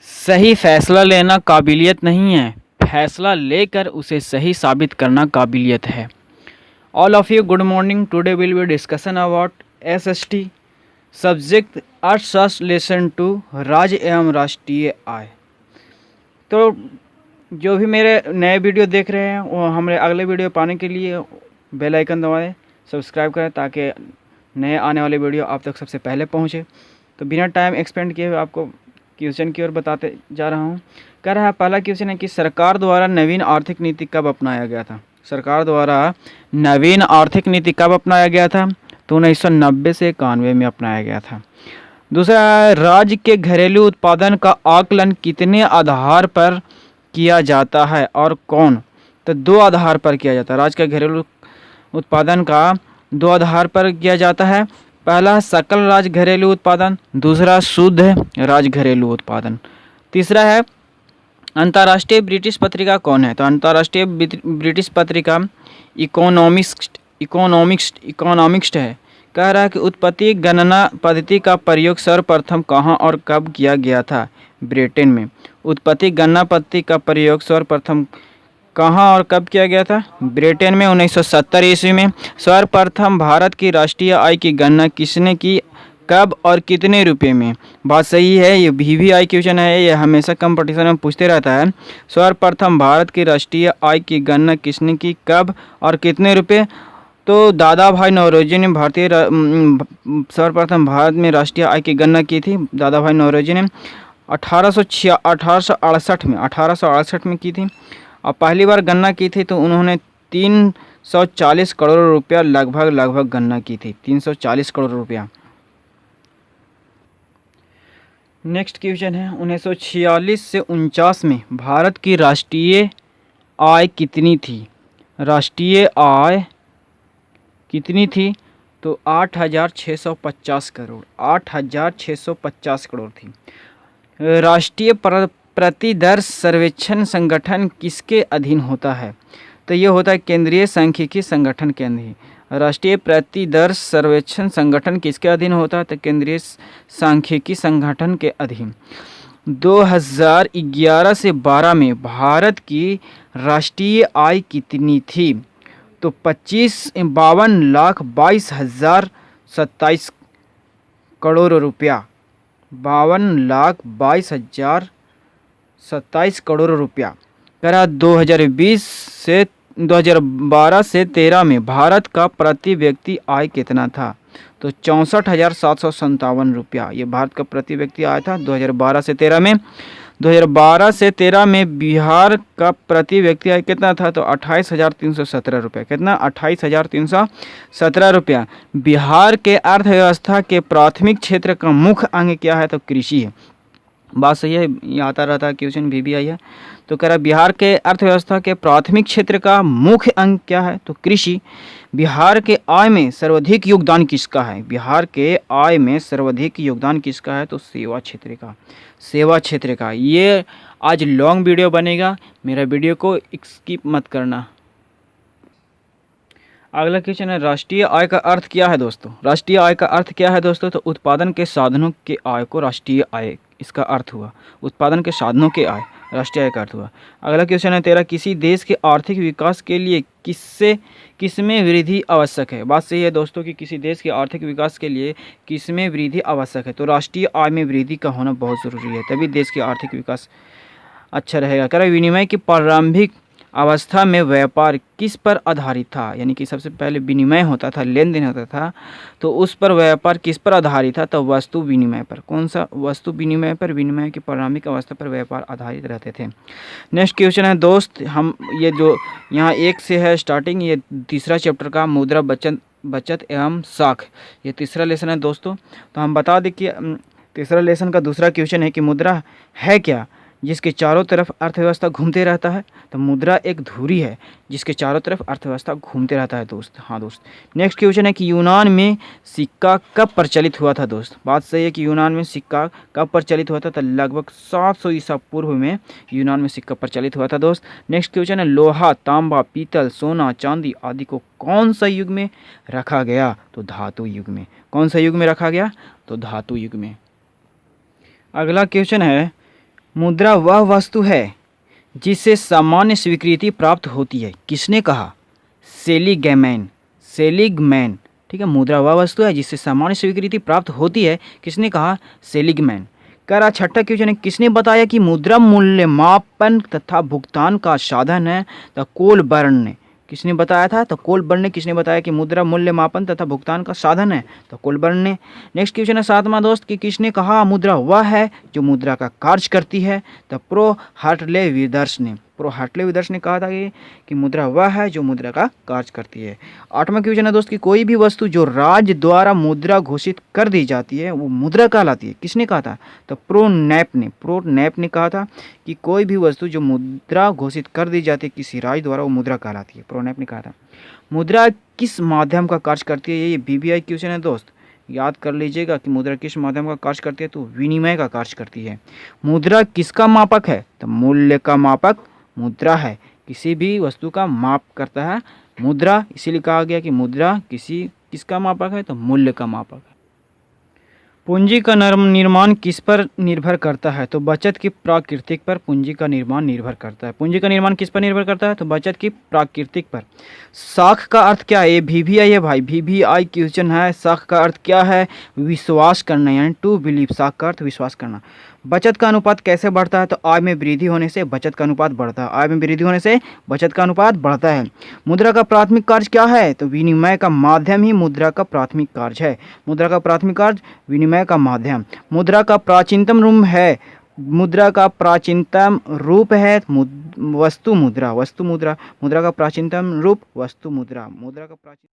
सही फैसला लेना काबिलियत नहीं है, फैसला लेकर उसे सही साबित करना काबिलियत है। All of you good morning. Today will be discussion about SST subject अर्थशास्त्र लेसन 2 राज्य एवं राष्ट्रीय आय। तो जो भी मेरे नए वीडियो देख रहे हैं वो हमारे अगले वीडियो पाने के लिए बेल आइकन दबाएं, सब्सक्राइब करें ताकि नए आने वाले वीडियो आप तक सबसे पहले पहुंचे। तो बिना टाइम एक्सपेंड किए हुए आपको क्वेश्चन की ओर बताते जा रहा हूं। कह रहा है पहला क्वेश्चन है कि सरकार द्वारा नवीन आर्थिक नीति कब अपनाया गया था। सरकार द्वारा नवीन आर्थिक नीति कब अपनाया गया था? तो 1990 से 91 में अपनाया गया था। दूसरा है राज्य के घरेलू उत्पादन का आकलन कितने आधार पर किया जाता है और कौन? तो 2 आधार पर किया जाता है। राज्य का घरेलू उत्पादन का 2 आधार पर किया जाता है। पहला सकल राज्य घरेलू उत्पादन, दूसरा शुद्ध राज्य घरेलू उत्पादन। तीसरा है अंतर्राष्ट्रीय ब्रिटिश पत्रिका कौन है? तो अंतर्राष्ट्रीय ब्रिटिश पत्रिका इकोनॉमिक्स्ट है। कह रहा है कि उत्पत्ति गणना पद्धति का प्रयोग सर्वप्रथम कहाँ और कब किया गया था? ब्रिटेन में। उत्पत्ति गणना पद्धति का प्रयोग सर्वप्रथम कहाँ और कब किया गया था? ब्रिटेन में 1970 ईस्वी में। सर्वप्रथम भारत की राष्ट्रीय आय की गणना किसने की, कब और कितने रुपए में? बात सही है, ये VVI क्वेश्चन है, ये हमेशा कंपटीशन में पूछते रहता है। सर्वप्रथम भारत की राष्ट्रीय आय की गणना किसने की, कब और कितने रुपए? तो दादा भाई नौरोजी ने सर्वप्रथम भारत में राष्ट्रीय आय की गणना की थी। दादा भाई नौरोजी ने 1868 में की थी और पहली बार गणना की थी तो उन्होंने 340 करोड़ रुपया लगभग गणना की थी। 340 करोड़ रुपया। नेक्स्ट क्वेश्चन है 1946 से 49 में भारत की राष्ट्रीय आय कितनी थी? राष्ट्रीय आय कितनी थी? तो 8,650 करोड़। 8,650 करोड़ थी। राष्ट्रीय प्रतिदर सर्वेक्षण संगठन किसके अधीन होता है? तो ये होता है केंद्रीय सांख्यिकी संगठन के अधीन। राष्ट्रीय प्रतिदर सर्वेक्षण संगठन किसके अधीन होता है? तो केंद्रीय सांख्यिकी संगठन के अधीन। 2011 से 12 में भारत की राष्ट्रीय आय कितनी थी? तो 52,22,027 करोड़ रुपया। 52,22,027 करोड़ रुपया। करा 2012 से 13 में भारत का प्रति व्यक्ति आय कितना था? तो 64,757 रुपया। ये भारत का प्रति व्यक्ति आय था 2012 से 13 में। 2012 से 13 में बिहार का प्रति व्यक्ति आय कितना था? तो 28,317 रुपया। कितना? 28,317 रुपया। बिहार के अर्थव्यवस्था के प्राथमिक क्षेत्र का मुख्य अंग क्या है? तो कृषि है। बात सही है, ये आता रहता है क्वेश्चन, VVI है। तो कह रहा बिहार के अर्थव्यवस्था के प्राथमिक क्षेत्र का मुख्य अंग क्या है? तो कृषि। बिहार के आय में सर्वाधिक योगदान किसका है? बिहार के आय में सर्वाधिक योगदान किसका है? तो सेवा क्षेत्र का। सेवा क्षेत्र का। ये आज लॉन्ग वीडियो बनेगा, मेरा वीडियो को स्किप मत करना। अगला क्वेश्चन है राष्ट्रीय आय का अर्थ क्या है दोस्तों? राष्ट्रीय आय का अर्थ क्या है दोस्तों? तो उत्पादन के साधनों के आय को राष्ट्रीय आय इसका अर्थ हुआ। उत्पादन के साधनों के आय राष्ट्रीय आय का अर्थ हुआ। अगला क्वेश्चन है तेरा किसी देश के आर्थिक विकास के लिए किसमें वृद्धि आवश्यक है? बात सही है दोस्तों कि किसी देश के आर्थिक विकास के लिए किसमें वृद्धि आवश्यक है? तो राष्ट्रीय आय में वृद्धि का होना बहुत ज़रूरी है, तभी देश के आर्थिक विकास अच्छा रहेगा। कह रहा विनिमय की प्रारंभिक अवस्था में व्यापार किस पर आधारित था? यानी कि सबसे पहले विनिमय होता था, लेन देन होता था, तो उस पर व्यापार किस पर आधारित था? तो वस्तु विनिमय पर। कौन सा? वस्तु विनिमय पर। विनिमय की प्रारंभिक अवस्था पर व्यापार आधारित रहते थे। नेक्स्ट क्वेश्चन है दोस्त, हम ये जो यहाँ 1 से है स्टार्टिंग, ये तीसरा चैप्टर का मुद्रा बचत एवं साख, ये तीसरा लेसन है दोस्तों। तो हम बता दें कि तीसरा लेसन का दूसरा क्वेश्चन है कि मुद्रा है क्या जिसके चारों तरफ अर्थव्यवस्था घूमते रहता है? तो मुद्रा एक धुरी है जिसके चारों तरफ अर्थव्यवस्था घूमते रहता है दोस्त। हाँ दोस्त। नेक्स्ट क्वेश्चन है कि यूनान में सिक्का कब प्रचलित हुआ था दोस्त? बात सही है कि यूनान में सिक्का कब प्रचलित हुआ था? तो लगभग 700 ईसा पूर्व में यूनान में सिक्का प्रचलित हुआ था दोस्त। नेक्स्ट क्वेश्चन है लोहा, तांबा, पीतल, सोना, चांदी आदि को कौन सा युग में रखा गया? तो धातु युग में। कौन सा युग में रखा गया? तो धातु युग में। अगला क्वेश्चन है मुद्रा वह वस्तु है जिससे सामान्य स्वीकृति प्राप्त होती है। किसने कहा? सेलिगमैन। सेलिगमैन, ठीक है। मुद्रा वह वस्तु है जिससे सामान्य स्वीकृति प्राप्त होती है। किसने कहा? सेलिगमैन। कह रहा छठा क्वेश्चन है, किसने बताया कि मुद्रा मूल्य मापन तथा भुगतान का साधन है? तो कोलबर्न ने। किसने बताया था? तो कोलबर्न ने। किसने बताया कि मुद्रा मूल्य मापन तथा भुगतान का साधन है? तो कोलबर्न ने। नेक्स्ट क्वेश्चन है सातवां दोस्त, कि किसने कहा मुद्रा वह है जो मुद्रा का कार्य करती है? तो प्रो हार्टले विदर्स ने। प्रो हार्टले विदर्स ने कहा था कि मुद्रा वह है जो मुद्रा का कार्य करती है। आठवां क्वेश्चन है दोस्त, कि कोई भी वस्तु जो राज्य द्वारा मुद्रा घोषित कर दी जाती है वो मुद्रा कहलाती है। किसने कहा था? तो प्रो नैप ने। प्रो नैप ने कहा था कि कोई भी वस्तु जो मुद्रा घोषित कर दी जाती है किसी राज्य द्वारा वो मुद्रा कहलाती है। प्रो नैप ने कहा था। मुद्रा किस माध्यम का कार्य करती है? ये बीबीआई क्वेश्चन है दोस्त, याद कर लीजिएगा कि मुद्रा किस माध्यम का कार्य करती है। तो विनिमय का कार्य करती है। मुद्रा किसका मापक है? तो मूल्य का मापक मुद्रा है। किसी भी वस्तु का माप करता है मुद्रा, इसीलिए कहा गया कि मुद्रा किसका मापक है? तो मूल्य का मापक है। पूंजी का निर्माण किस पर निर्भर करता है? तो बचत की प्राकृतिक पर पूंजी का निर्माण निर्भर करता है। पूंजी का निर्माण किस पर निर्भर करता है? तो बचत की प्राकृतिक पर। साख का अर्थ क्या है? ये VVI है भाई, VVI क्वेश्चन है। साख का अर्थ क्या है? विश्वास करना, यानी टू बिलीव। साख का अर्थ विश्वास करना। बचत का अनुपात कैसे बढ़ता है? तो आय में वृद्धि होने से बचत का अनुपात बढ़ता है। आय में वृद्धि होने से बचत का अनुपात बढ़ता है। मुद्रा का प्राथमिक कार्य क्या है? तो विनिमय का माध्यम ही मुद्रा का प्राथमिक कार्य है। मुद्रा का प्राथमिक कार्य विनिमय का माध्यम। मुद्रा का प्राचीनतम रूप है, मुद्रा का प्राचीनतम रूप है वस्तु मुद्रा। वस्तु मुद्रा। मुद्रा का प्राचीनतम रूप वस्तु मुद्रा। मुद्रा का प्राचीन